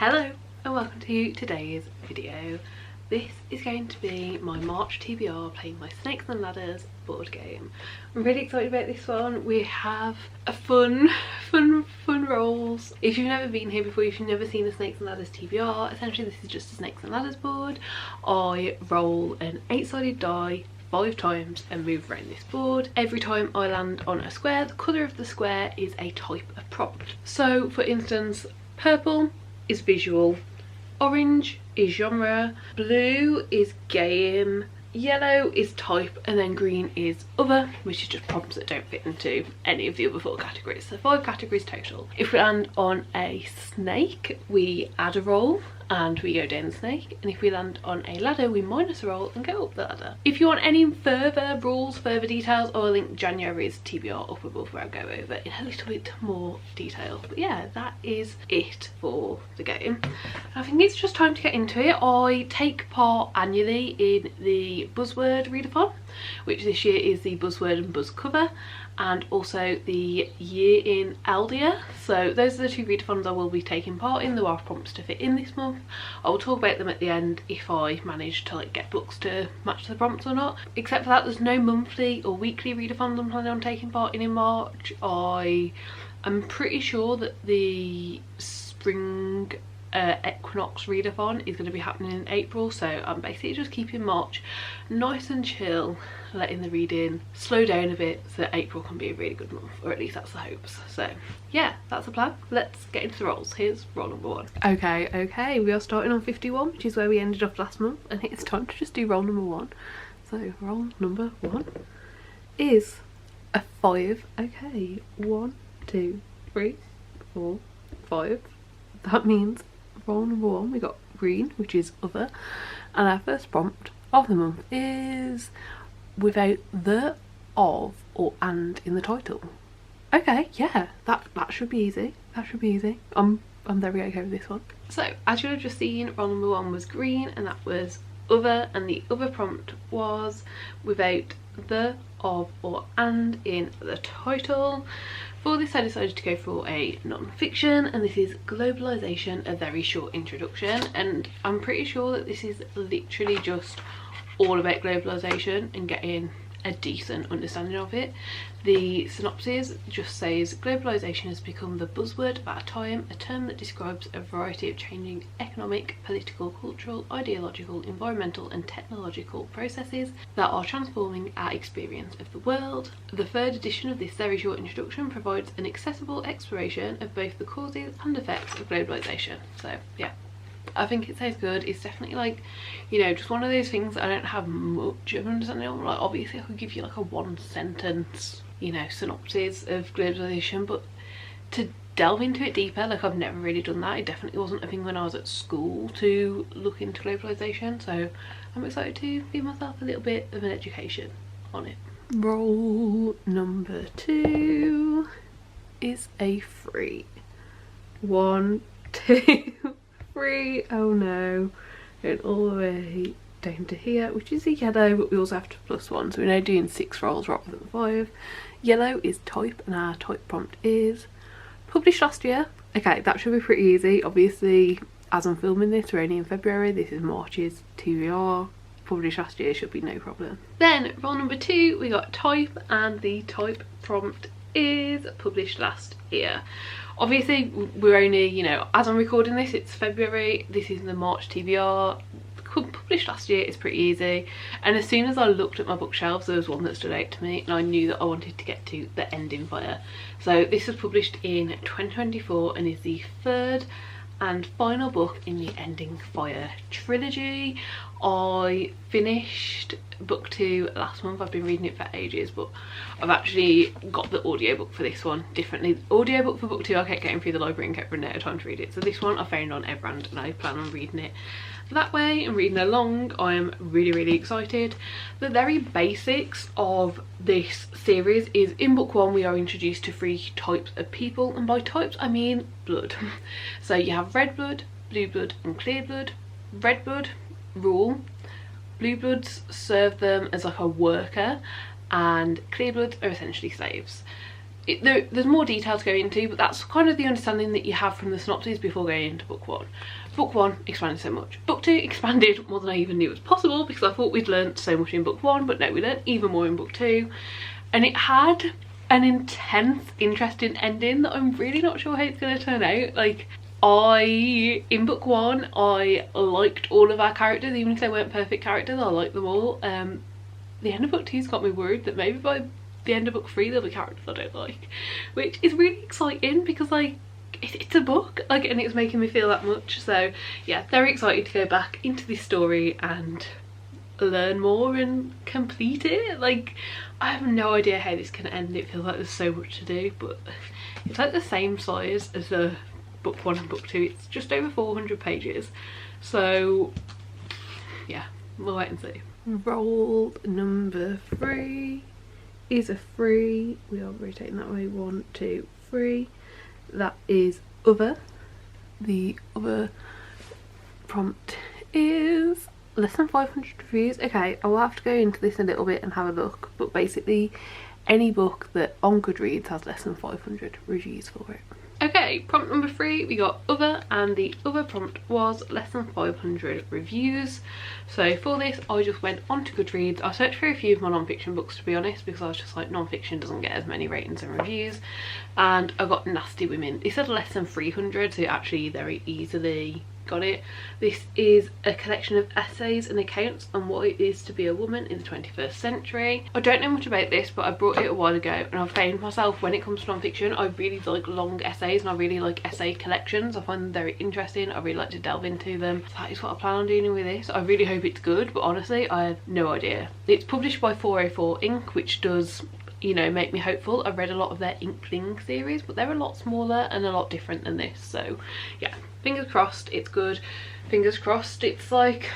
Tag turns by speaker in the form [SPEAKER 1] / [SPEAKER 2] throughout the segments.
[SPEAKER 1] Hello and welcome to today's video. This is going to be my March TBR playing my Snakes and Ladders board game. I'm really excited about this one. We have a fun rolls. If you've never been here before, if you've never seen a Snakes and Ladders TBR, essentially this is just a Snakes and Ladders board. I roll an 8-sided die 5 times and move around this board. Every time I land on a square, the colour of the square is a type of prompt. So for instance, purple is visual, orange is genre, blue is game, yellow is type, and then green is other, which is just prompts that don't fit into any of the other 4 categories. So 5 categories total. If we land on a snake, we add a roll and we go down the snake, and if we land on a ladder, we minus a roll and go up the ladder. If you want any further rules, further details, I'll link January's TBR up above where I go over in a little bit more detail. But yeah, that is it for the game. I think it's just time to get into it. I take part annually in the Buzzword Readathon, which this year is the Buzzword and Buzz cover, and also the Year in Eldia. So those are the 2 readathons I will be taking part in. There are prompts to fit in this month. I will talk about them at the end if I manage to get books to match the prompts or not. Except for that, there's no monthly or weekly readathons I'm planning on taking part in March. I'm pretty sure that the spring equinox readathon is going to be happening in April, so I'm basically just keeping March nice and chill, letting the reading slow down a bit so that April can be a really good month, or at least that's the hopes. So yeah, that's the plan. Let's get into the rolls. Here's roll number 1. Okay, we are starting on 51, which is where we ended off last month, and it's time to just do roll number 1. So roll number 1 is a 5. Okay, 1 2 3 4 5. That means roll number 1 we got green, which is other, and our first prompt of the month is without the, of, or and in the title. Okay, yeah, that should be easy. That should be easy. I'm very okay with this one. So as you have just seen, roll number 1 was green, and that was other, and the other prompt was without the, of, or and in the title. For this I decided to go for a non-fiction, and this is Globalisation, a very short introduction, and I'm pretty sure that this is literally just all about globalisation and getting a decent understanding of it. The synopsis just says globalisation has become the buzzword of our time, a term that describes a variety of changing economic, political, cultural, ideological, environmental and technological processes that are transforming our experience of the world. The 3rd edition of this very short introduction provides an accessible exploration of both the causes and effects of globalisation. So yeah, I think it sounds good. It's definitely just one of those things I don't have much of an understanding of. Obviously I could give you a 1-sentence synopsis of globalisation, but to delve into it deeper, I've never really done that. It definitely wasn't a thing when I was at school to look into globalisation, so I'm excited to give myself a little bit of an education on it. Roll number 2 is a 3. 1 2 3. Oh no, going all the way down to here, which is a yellow, but we also have to +1, so we're now doing 6 rolls rather than 5. Yellow is type, and our type prompt is published last year. Okay, that should be pretty easy. Obviously, as I'm filming this, we're only in February. This is March's TBR. Published last year should be no problem. Then roll number 2, we got type, and the type prompt is published last year. Obviously we're only, as I'm recording this, it's February. This is the March TBR. Published last year is pretty easy, and as soon as I looked at my bookshelves there was one that stood out to me, and I knew that I wanted to get to The Ending Fire. So this was published in 2024 and is the 3rd and final book in the Ending Fire trilogy. I finished book 2 last month. I've been reading it for ages, but I've actually got the audiobook for this one differently. The audiobook for book 2 I kept getting through the library and kept running out of time to read it, so this one I found on Everand and I plan on reading it that way and reading along. I am really excited. The very basics of this series is in book 1 we are introduced to 3 types of people, and by types I mean blood. So you have red blood, blue blood and clear blood. Red blood rule, blue bloods serve them as a worker, and clear bloods are essentially slaves. there's more detail to go into, but that's kind of the understanding that you have from the synopsis before going into book one. Book one expanded so much. Book two expanded more than I even knew was possible, because I thought we'd learned so much in book one, but no, we learned even more in book two. And it had an intense, interesting ending that I'm really not sure how it's going to turn out. Like, in book one, I liked all of our characters, even if they weren't perfect characters, I liked them all. The end of book two's got me worried that maybe by the end of book three there'll be characters I don't like, which is really exciting because like it's a book, like, and it's making me feel that much. So yeah, very excited to go back into this story and learn more and complete it. Like, I have no idea how this can end. It feels like there's so much to do, but it's like the same size as the book one and book two. It's just over 400 pages, so yeah, we'll wait and see. Roll number 3 is a 3. We are rotating that way. 1, 2, 3. That is other. The other prompt is less than 500 reviews. Okay, I'll have to go into this a little bit and have a look, but basically any book that on Goodreads has less than 500 reviews for it. Okay, prompt number 3, we got other, and the other prompt was less than 500 reviews. So for this, I just went onto Goodreads. I searched for a few of my non-fiction books, to be honest, because I was just like, non-fiction doesn't get as many ratings and reviews, and I got Nasty Women. It said less than 300, so actually very easily got it. This is a collection of essays and accounts on what it is to be a woman in the 21st century. I don't know much about this, but I brought it a while ago, and I've found myself, when it comes to non-fiction, I really like long essays, and I really like essay collections. I find them very interesting. I really like to delve into them. So that is what I plan on doing with this. I really hope it's good, but honestly I have no idea. It's published by 404 Inc, which does, you know, make me hopeful. I've read a lot of their Inkling series, but they're a lot smaller and a lot different than this. So yeah, fingers crossed it's good. Fingers crossed it's like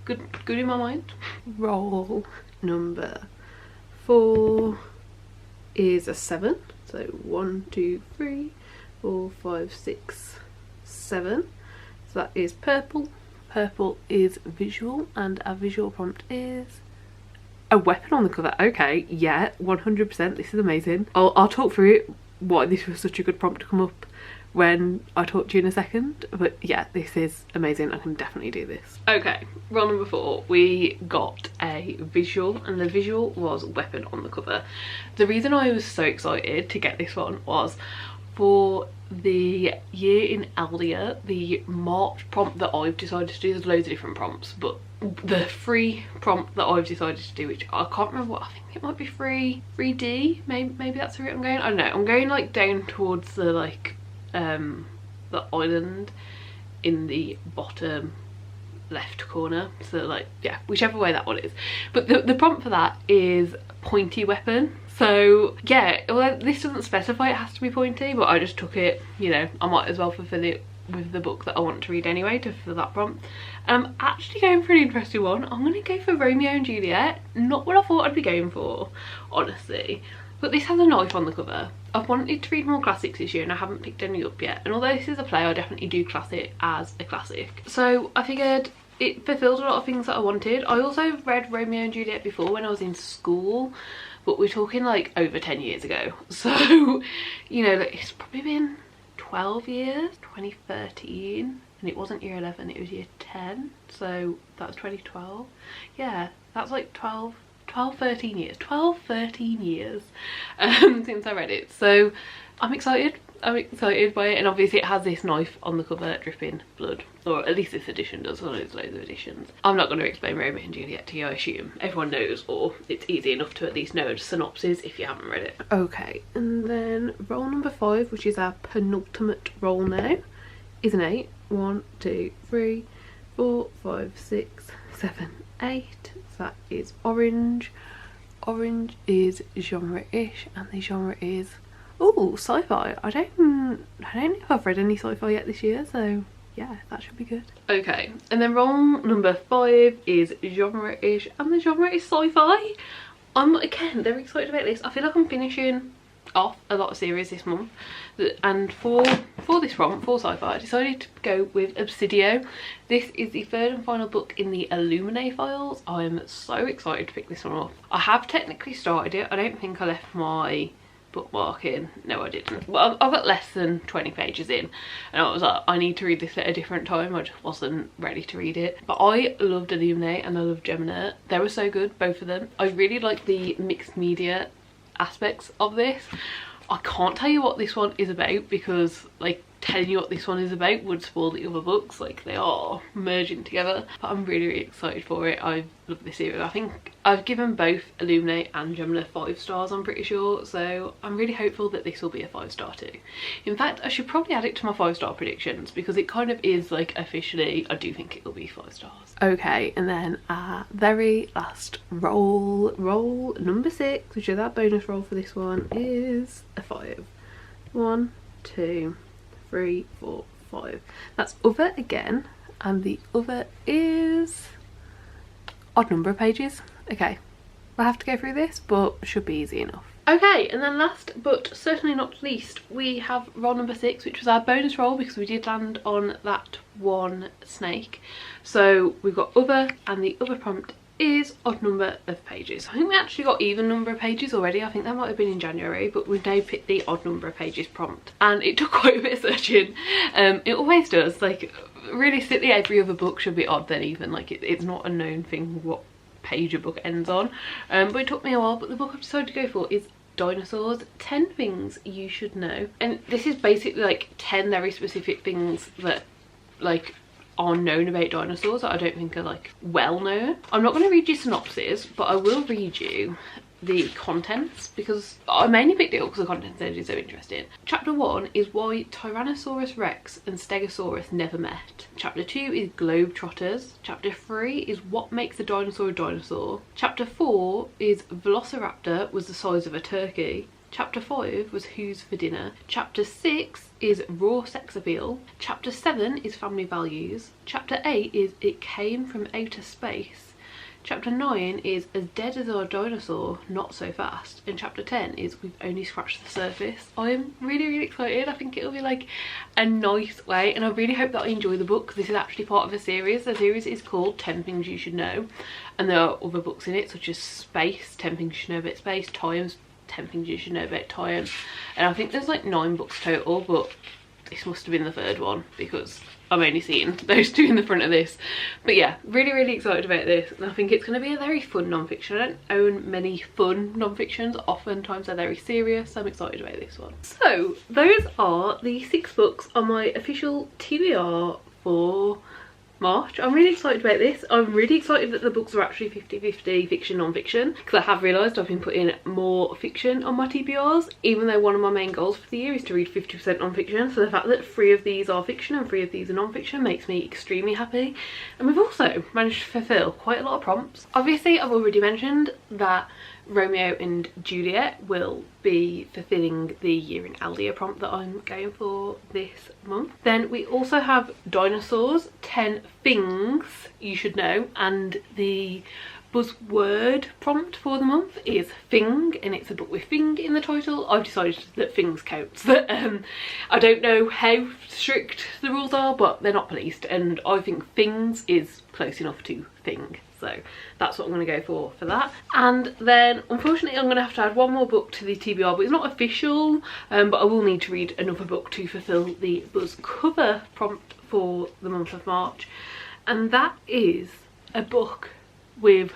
[SPEAKER 1] good in my mind. Roll number 4 is a 7. So 1, 2, 3, 4, 5, 6, 7. So that is purple. Purple is visual, and our visual prompt is a weapon on the cover. Okay, yeah, 100%. This is amazing. I'll talk through it, why this was such a good prompt to come up when I talk to you in a second, but yeah, this is amazing. I can definitely do this. Okay, roll number 4, we got a visual, and the visual was weapon on the cover. The reason I was so excited to get this one was for the year in Aldia, the March prompt that I've decided to do. There's loads of different prompts, but the free prompt that I've decided to do, which I can't remember what, I think it might be 3D, maybe that's the route I'm going. I don't know, I'm going like down towards the like the island in the bottom left corner, so like yeah, whichever way that one is. But the prompt for that is pointy weapon. So yeah, although this doesn't specify it has to be pointy, but I just took it, you know, I might as well fulfill it with the book that I want to read anyway to fulfill that prompt. I'm actually going for an interesting one. I'm going to go for Romeo and Juliet. Not what I thought I'd be going for, honestly. But this has a knife on the cover. I've wanted to read more classics this year and I haven't picked any up yet. And although this is a play, I definitely do class it as a classic. So I figured it fulfilled a lot of things that I wanted. I also read Romeo and Juliet before when I was in school, but we're talking like over 10 years ago. So, you know, like, it's probably been 12 years, 2013. And it wasn't year 11, it was year 10. So that was 2012. Yeah, that's like 13 years since I read it. So I'm excited by it, and obviously it has this knife on the cover dripping blood, or at least this edition does. There's loads of editions. I'm not going to explain Romeo and Juliet to you, I assume everyone knows, or it's easy enough to at least know a synopsis if you haven't read it. Okay, and then roll number 5, which is our penultimate roll now, is an 8. 1, 2, 3, 4, 5, 6, 7, 8. So that is orange. Orange is genre-ish, and the genre is sci-fi. I don't know if I've read any sci-fi yet this year, so yeah, that should be good. Okay, and then roll number 5 is genre-ish, and the genre is sci-fi. I'm again very excited about this. I feel like I'm finishing off a lot of series this month, and for this prompt for sci-fi I decided to go with Obsidio. This is the 3rd and final book in the Illuminae files. I'm so excited to pick this one up. I have technically started it. I don't think I left my bookmarking. No, I didn't. Well, I've got less than 20 pages in and I was like, I need to read this at a different time. I just wasn't ready to read it. But I loved Illuminate and I loved Gemini. They were so good, both of them. I really like the mixed media aspects of this. I can't tell you what this one is about because like telling you what this one is about would spoil the other books. Like, they are merging together, but I'm really, really excited for it. I love this series. I think I've given both Illuminate and Gemini 5 stars, I'm pretty sure, so I'm really hopeful that this will be a 5-star too. In fact, I should probably add it to my 5-star predictions because it kind of is like officially, I do think it will be 5 stars. Okay, and then our very last roll number 6, which is our bonus roll for this one, is a 5. 1, 2, 3, 4, 5. That's other again, and the other is odd number of pages. Okay, I'll have to go through this, but should be easy enough. Okay, and then last but certainly not least, we have roll number 6, which was our bonus roll because we did land on that one snake. So we've got other, and the other prompt is odd number of pages. I think we actually got even number of pages already. I think that might have been in January, but we've now picked the odd number of pages prompt, and it took quite a bit of searching. It always does. Like, realistically, every other book should be odd than even. Like, it's not a known thing what page a book ends on, but it took me a while. But the book I've decided to go for is Dinosaurs, 10 things you should know. And this is basically like 10 very specific things that like are known about dinosaurs that I don't think are like well known. I'm not going to read you synopses, but I will read you the contents because I mainly picked it up because the contents are so interesting. Chapter 1 is why Tyrannosaurus Rex and Stegosaurus never met. Chapter 2 is Globetrotters. Chapter 3 is what makes a dinosaur a dinosaur. Chapter 4 is Velociraptor was the size of a turkey. Chapter 5 was Who's for Dinner. Chapter 6 is Raw Sex Appeal. Chapter 7 is Family Values. Chapter 8 is It Came from Outer Space. Chapter 9 is As Dead as Our Dinosaur, Not So Fast. And chapter 10 is We've Only Scratched the Surface. I'm really, really excited. I think it'll be like a nice way, and I really hope that I enjoy the book because this is actually part of a series. The series is called 10 Things You Should Know, and there are other books in it such as Space, 10 Things You Should Know About Space, Times, 10 Things You Should Know About Time, and I think there's like 9 books total, but this must have been the 3rd one because I'm only seeing those 2 in the front of this. But yeah, really, really excited about this, and I think it's going to be a very fun non-fiction. I don't own many fun non-fictions, oftentimes they're very serious, so I'm excited about this one. So those are the 6 books on my official TBR for March. I'm really excited about this. I'm really excited that the books are actually 50-50 fiction non-fiction because I have realised I've been putting more fiction on my TBRs, even though one of my main goals for the year is to read 50% non-fiction. So the fact that 3 of these are fiction and 3 of these are non-fiction makes me extremely happy. And we've also managed to fulfil quite a lot of prompts. Obviously, I've already mentioned that Romeo and Juliet will be fulfilling the Year in Aldia prompt that I'm going for this month. Then we also have Dinosaurs, 10 Things You Should Know, and the buzzword prompt for the month is Thing, and it's a book with Thing in the title. I've decided that Things counts. I don't know how strict the rules are, but they're not policed, and I think Things is close enough to Thing. So that's what I'm going to go for that. And then unfortunately I'm going to have to add one more book to the TBR, but it's not official, but I will need to read another book to fulfill the buzz cover prompt for the month of March, and that is a book with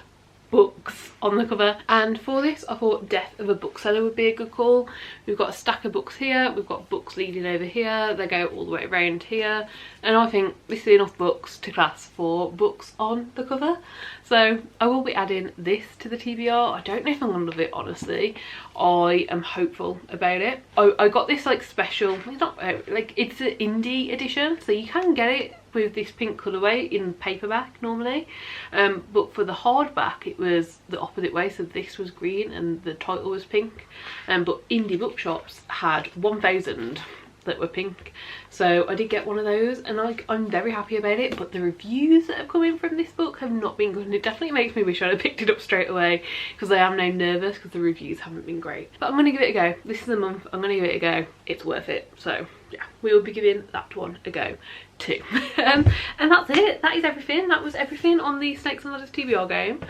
[SPEAKER 1] books on the cover. And for this I thought Death of a Bookseller would be a good call. We've got a stack of books here, we've got books leading over here, they go all the way around here, and I think this is enough books to class for books on the cover. So I will be adding this to the TBR. I don't know if I'm gonna love it, honestly. I am hopeful about it. I got this like special, it's not like, it's an indie edition, so you can get it with this pink colourway in paperback normally, but for the hardback it was the opposite way, so this was green and the title was pink, but indie bookshops had 1000 that were pink, so I did get one of those, and I'm very happy about it. But the reviews that have come in from this book have not been good, and it definitely makes me wish I'd have picked it up straight away because I am now nervous because the reviews haven't been great. But I'm going to give it a go. This is the month, I'm going to give it a go. It's worth it. So yeah, we will be giving that one a go. 2. And that's it. That is everything. That was everything on the Snakes and Ladders TBR game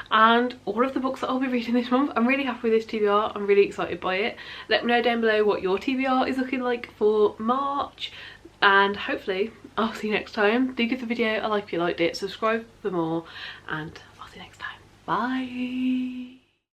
[SPEAKER 1] and all of the books that I'll be reading this month. I'm really happy with this TBR. I'm really excited by it. Let me know down below what your TBR is looking like for March, and hopefully I'll see you next time. Do give the video a like if you liked it, subscribe for more, and I'll see you next time. Bye.